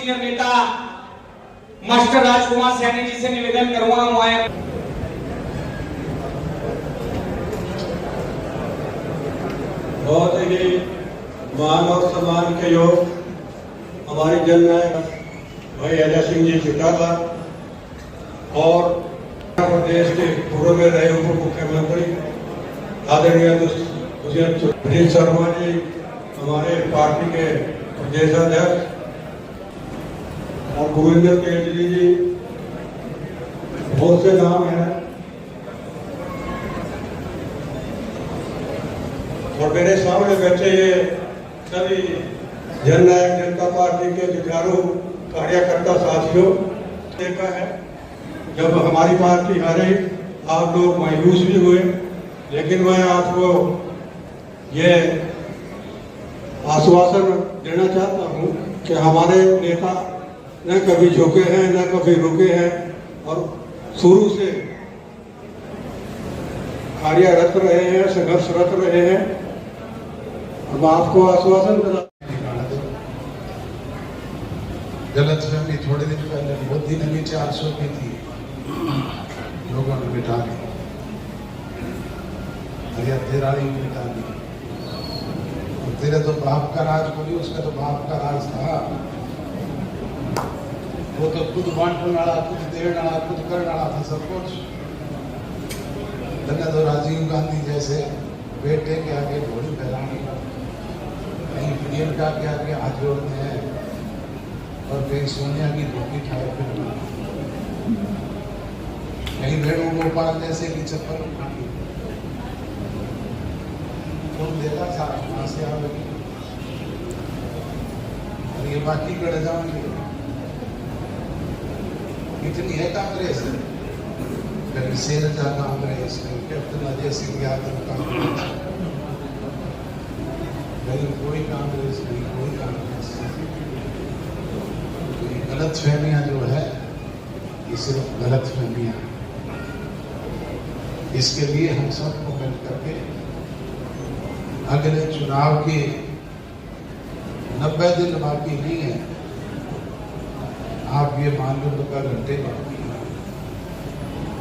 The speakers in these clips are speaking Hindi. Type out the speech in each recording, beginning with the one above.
सीनियर नेता मास्टर राजकुमार सैनी जी से निवेदन करूंगा वहां बहुत ही मान और सम्मान के योग हमारे जननायक भाई अजय सिंह जी चिटाला और प्रदेश के पूर्व में रहे उप मुख्यमंत्री आदरणीय सुनील शर्मा जी, हमारे पार्टी के प्रदेश अध्यक्ष और गोविंद केजरी जी, बहुत से नाम हैं और मेरे सामने बैठे ये सभी जननायक जनता पार्टी के जुझारू कार्यकर्ता साथियों। देखा है जब हमारी पार्टी हारे आप लोग मायूस भी हुए, लेकिन मैं आपको ये आश्वासन देना चाहता हूँ कि हमारे नेता न कभी झुके हैं न कभी रुके हैं और शुरू से कार्यरत रहे हैं, संघर्षरत रहे हैं। अब आपको आश्वासन देना। गलतफहमी थोड़े दिन पहले मोदी ने भी 400 की थी, लोगों ने बिठा दी, तेरा ही बिठा दी। तेरे तो बाप का राज बोली, उसका तो बाप का राज था। वो तो खुद बांटने वाला, खुद देने वाला, खुद करने वाला था सब कुछ। तो राजीव गांधी जैसे बेटे के आगे घोड़ी फैलाने का, कहीं प्रियंका के आगे हाथ जोड़ते हैं और कहीं सोनिया की धोती ठाए फिर कहीं वेणुगोपाल जैसे की चप्पल उठानी। तुम देखा सारा कहाँ से आ लगी और ये बाकी गड़ जाएंगे। इतनी है कांग्रेस, कभी सेरजा कांग्रेस, कैप्टन अजय सिंह यादव कांग्रेस, कहीं कोई कांग्रेस नहीं, कोई कांग्रेस नहीं। गलत फहमियां जो है ये सिर्फ गलत फहमियां। इसके लिए हम सबको मिल करके अगले चुनाव के 90 दिन बाकी नहीं है, आप ये मान लो 2 घंटे बाकी है,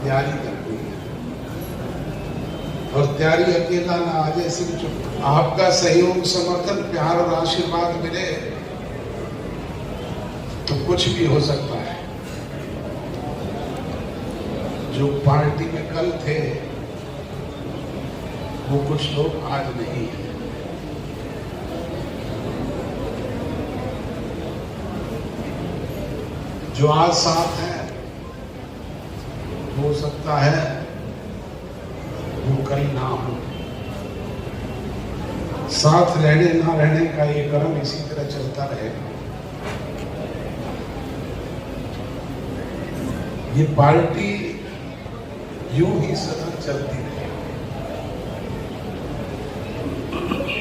तैयारी करनी है। और तैयारी अकेला ना अजय सिंह चुप, आपका सहयोग, समर्थन, प्यार और आशीर्वाद मिले तो कुछ भी हो सकता है। जो पार्टी में कल थे वो कुछ लोग आज नहीं है। जो आज साथ है हो सकता है वो कल ना हो। साथ रहने ना रहने का ये क्रम इसी तरह चलता रहेगा। ये पार्टी यूं ही सतत चलती रही।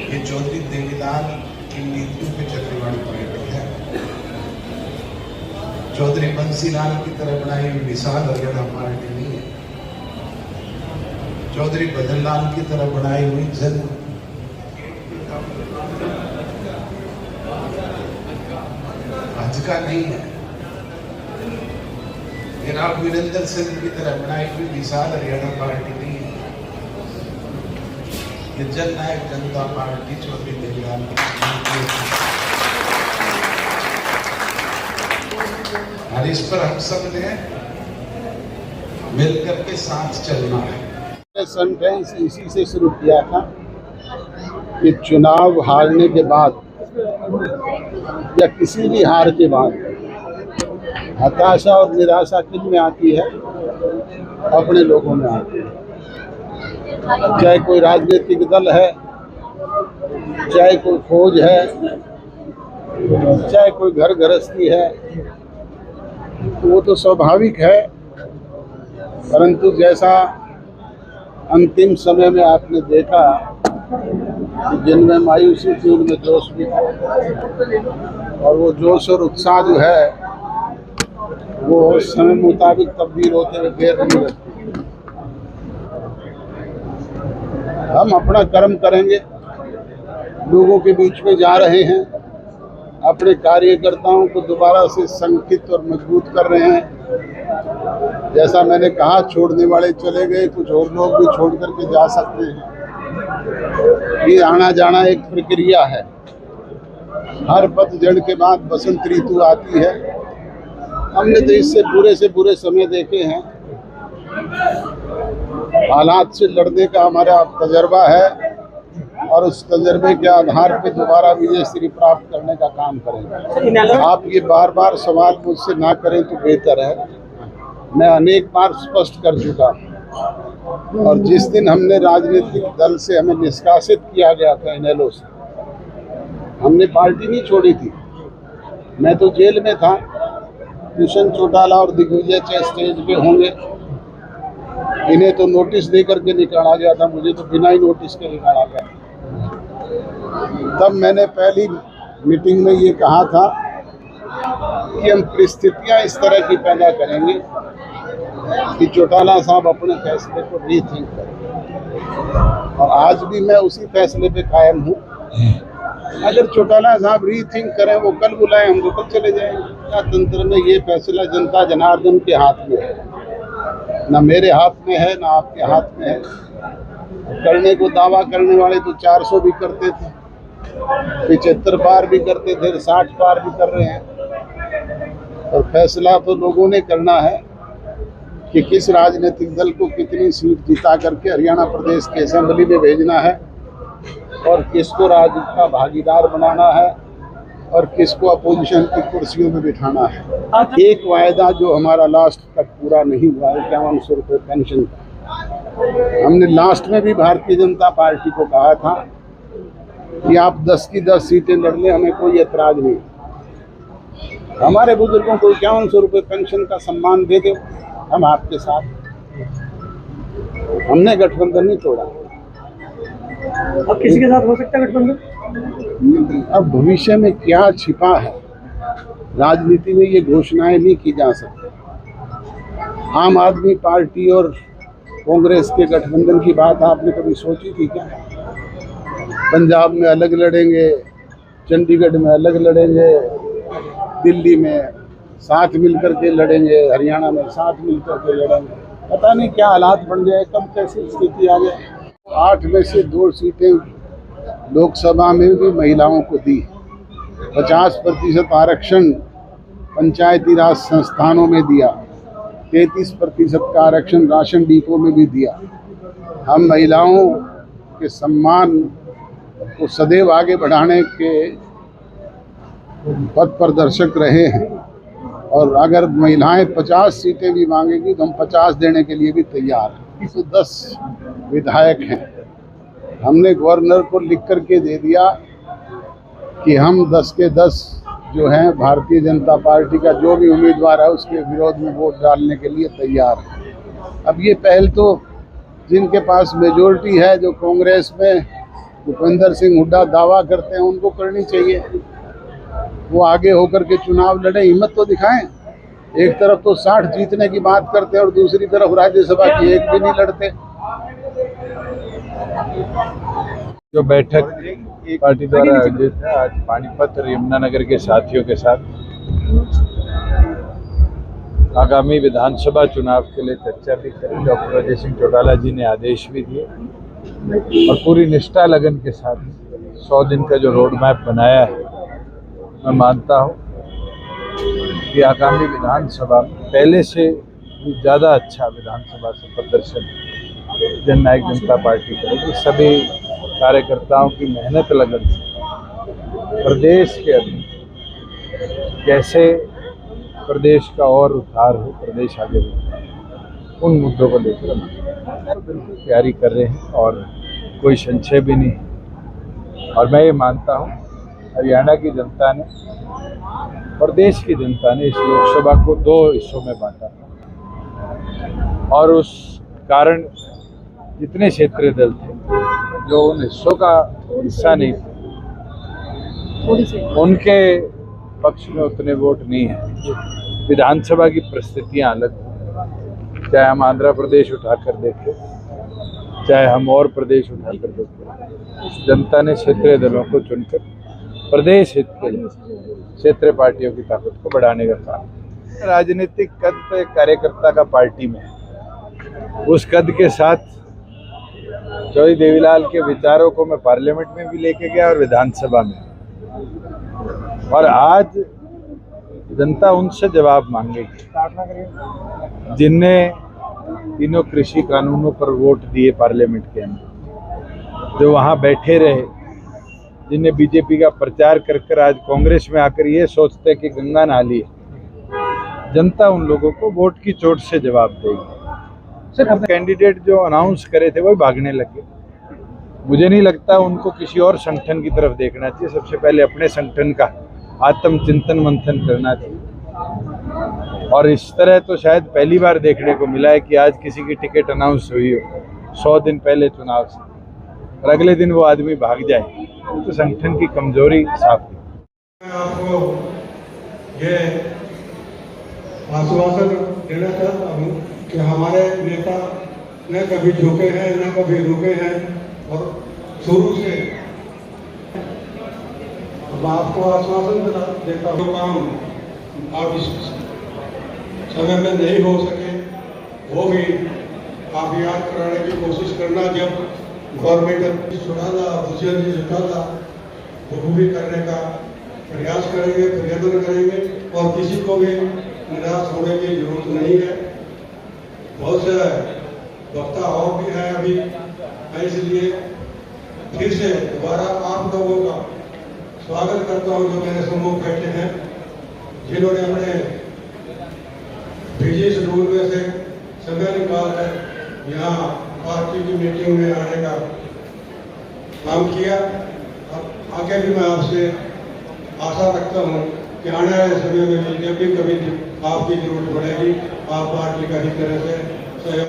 ये चौधरी देवीलाल की नीतियों पे चलने वाली पार्टी है। चौधरी बंसीलाल की तरह बनाई हुई विशाल हरियाणा पार्टी नहीं है। चौधरी बदनलाल की तरह बनाई हुई जन भाजपा नहीं है। जनाब वीरेंद्र सिंह की तरह बनाई हुई विशाल हरियाणा पार्टी नहीं है। ये जननायक जनता पार्टी चौधरी देवीलाल और इस पर हम सब ने मिलकर के साथ चलना है। सेंटेंस इसी से शुरू किया था कि चुनाव हारने के बाद या किसी भी हार के बाद हताशा और निराशा किन में आती है? अपने लोगों में आती है। चाहे कोई राजनीतिक दल है, चाहे कोई फौज है, चाहे कोई घर गृहस्थी है, तो वो तो स्वाभाविक है। परंतु जैसा अंतिम समय में आपने देखा कि जिनमें मायूसी थी उनमें जोश भी था, और वो जोश और उत्साह जो है वो समय मुताबिक तब्दील होते हुए फिर नहीं रहते। हम अपना कर्म करेंगे, लोगों के बीच में जा रहे हैं, अपने कार्यकर्ताओं को दोबारा से संगठित और मजबूत कर रहे हैं। जैसा मैंने कहा, छोड़ने वाले चले गए, कुछ और लोग भी छोड़ करके जा सकते हैं। ये आना जाना एक प्रक्रिया है। हर पतझड़ के बाद बसंत ऋतु आती है। हमने तो इससे बुरे समय देखे हैं। हालात से लड़ने का हमारा तजर्बा है और उस तजर्बे के आधार पर दोबारा विजय श्री प्राप्त करने का काम करेंगे। आप ये बार बार सवाल मुझसे ना करें तो बेहतर है। मैं अनेक बार स्पष्ट कर चुका हूँ। और जिस दिन हमने राजनीतिक दल से हमें निष्कासित किया गया था इनेलो से, हमने पार्टी नहीं छोड़ी थी। मैं तो जेल में था। दुष्यंत चौटाला और दिग्विजय स्टेज पे होंगे। इन्हें तो नोटिस दे करके निकाला गया था, मुझे तो बिना ही नोटिस के निकाला गया। तब मैंने पहली मीटिंग में ये कहा था कि हम परिस्थितियां इस तरह की पैदा करेंगे कि चौटाला साहब अपने फैसले को रीथिंक करें। और आज भी मैं उसी फैसले पे कायम हूँ। अगर चौटाला साहब रीथिंक करें, वो कल बुलाएं, हम तो कल चले जाएंगे। तंत्र में ये फैसला जनता जनार्दन के हाथ में है, ना मेरे हाथ में है, ना आपके हाथ में है। करने को दावा करने वाले तो 400 भी करते थे, 75 पार भी करते थे, 60 पार भी कर रहे हैं। और फैसला तो लोगों ने करना है कि किस राजनीतिक दल को कितनी सीट जिता करके हरियाणा प्रदेश की असेंबली में भेजना है और किसको राज्य का भागीदार बनाना है और किसको अपोजिशन की कुर्सियों में बिठाना है। एक वायदा जो हमारा लास्ट तक पूरा नहीं हुआ है 5100 रुपये पेंशन का। हमने लास्ट में भी भारतीय जनता पार्टी को कहा था कि आप 10 की 10 सीटें लड़ लें, हमें कोई ऐतराज नहीं। हमारे बुजुर्गों को 5100 रुपये पेंशन का सम्मान दे दो, हम आपके साथ। हमने गठबंधन नहीं तोड़ा। अब किसी के साथ हो सकता है गठबंधन? अब भविष्य में क्या छिपा है, राजनीति में ये घोषणाएं नहीं की जा सकती। आम आदमी पार्टी और कांग्रेस के गठबंधन की बात आपने कभी सोची थी क्या? पंजाब में अलग लड़ेंगे, चंडीगढ़ में अलग लड़ेंगे, दिल्ली में साथ मिलकर के लड़ेंगे, हरियाणा में साथ मिलकर के लड़ेंगे। पता नहीं क्या हालात बन जाए, कब कैसी स्थिति आ जाए। 8 में से 2 सीटें लोकसभा में भी महिलाओं को दी। 50% आरक्षण पंचायती राज संस्थानों में दिया। 33% का आरक्षण राशन डिपो में भी दिया। हम महिलाओं के सम्मान को सदैव आगे बढ़ाने के पथ प्रदर्शक रहे हैं। और अगर महिलाएं 50 सीटें भी मांगेगी तो हम 50 देने के लिए भी तैयार हैं। तो 10 विधायक हैं। हमने गवर्नर को लिख करके दे दिया कि हम 10 के 10 जो हैं भारतीय जनता पार्टी का जो भी उम्मीदवार है उसके विरोध में वोट डालने के लिए तैयार है। अब ये पहल तो जिनके पास मेजोरिटी है, जो कांग्रेस में भूपेंद्र सिंह हुड्डा दावा करते हैं, उनको करनी चाहिए। वो आगे होकर के चुनाव लड़े, हिम्मत तो दिखाएं। एक तरफ तो 60 जीतने की बात करते हैं और दूसरी तरफ राज्यसभा की एक भी नहीं लड़ते। जो बैठक पार्टी द्वारा आयोजित है आज पानीपत और यमुनानगर के साथियों के साथ आगामी विधानसभा चुनाव के लिए चर्चा भी करी। डॉक्टर अजय सिंह चौटाला जी ने आदेश भी दिए और पूरी निष्ठा लगन के साथ 100 दिन का जो रोड मैप बनाया है, मैं मानता हूँ कि आगामी विधानसभा पहले से भी ज़्यादा अच्छा विधानसभा से प्रदर्शन जननायक जनता पार्टी करेगी। सभी कार्यकर्ताओं की मेहनत लगन से प्रदेश के अंदर कैसे प्रदेश का और उद्धार हो, प्रदेश आगे बढ़े, उन मुद्दों को लेकर हम बिल्कुल तैयारी कर रहे हैं और कोई संशय भी नहीं। और मैं ये मानता हूँ हरियाणा की जनता ने और देश की जनता ने इस लोकसभा को 2 हिस्सों में बांटा और उस कारण जितने क्षेत्रीय दल थे जो उन हिस्सों का हिस्सा नहीं थे, उनके पक्ष में उतने वोट नहीं है। विधानसभा की परिस्थितियां अलग हैं, चाहे हम आंध्र प्रदेश उठाकर देखें, चाहे हम और प्रदेश उठाकर देखें। जनता ने क्षेत्रीय दलों को चुनकर प्रदेश हित के लिए क्षेत्रीय पार्टियों की ताकत को बढ़ाने का काम। राजनीतिक कद तो एक कार्यकर्ता का पार्टी में है, उस कद के साथ चौधरी देवीलाल के विचारों को मैं पार्लियामेंट में भी लेके गया और विधानसभा में, और आज जनता उनसे जवाब मांगेगी जिनने तीनों कृषि कानूनों पर वोट दिए पार्लियामेंट के अंदर, जो वहां बैठे रहे, जिन्हें बीजेपी का प्रचार कर कर आज कांग्रेस में आकर ये सोचते कि गंगा नाली है। जनता उन लोगों को वोट की चोट से जवाब देगी। सर, कैंडिडेट जो अनाउंस करे थे वही भागने लगे। मुझे नहीं लगता उनको किसी और संगठन की तरफ देखना चाहिए, सबसे पहले अपने संगठन का आत्मचिंतन मंथन करना चाहिए। और इस तरह तो शायद पहली बार देखने को मिला है कि आज किसी की टिकट अनाउंस हुई हो 100 दिन पहले चुनाव से और अगले दिन वो आदमी भाग जाए, तो संगठन की कमजोरी साफ है। मैं आपको ये आश्वासन देना चाहता हूँ कि हमारे नेता न कभी झुके हैं न कभी रुके हैं, और शुरू से मैं आपको आश्वासन देता हूँ काम आप इस समय में नहीं हो सके वो भी आप याद कराने की कोशिश करना। जब गवर्नमेंट छुड़ाना, अपोजिशन से जुटाना, वो भी करने का प्रयास करेंगे, प्रयत्न करेंगे, और किसी को भी निराश होने की जरूरत नहीं है। बहुत से वक्ता और भी है अभी, इसलिए फिर से दोबारा आप लोगों का स्वागत करता हूं जो मेरे सम्मुख बैठे हैं, जिन्होंने अपने बिजी शेड्यूल में से समय निकाल कर यहाँ पार्टी की मीटिंग में आने का काम किया। अब आगे भी मैं आपसे आशा रखता हूँ कि आने वाले समय में भी जब भी कभी आपकी जरूरत पड़ेगी, आप पार्टी का ही तरह से सहयोग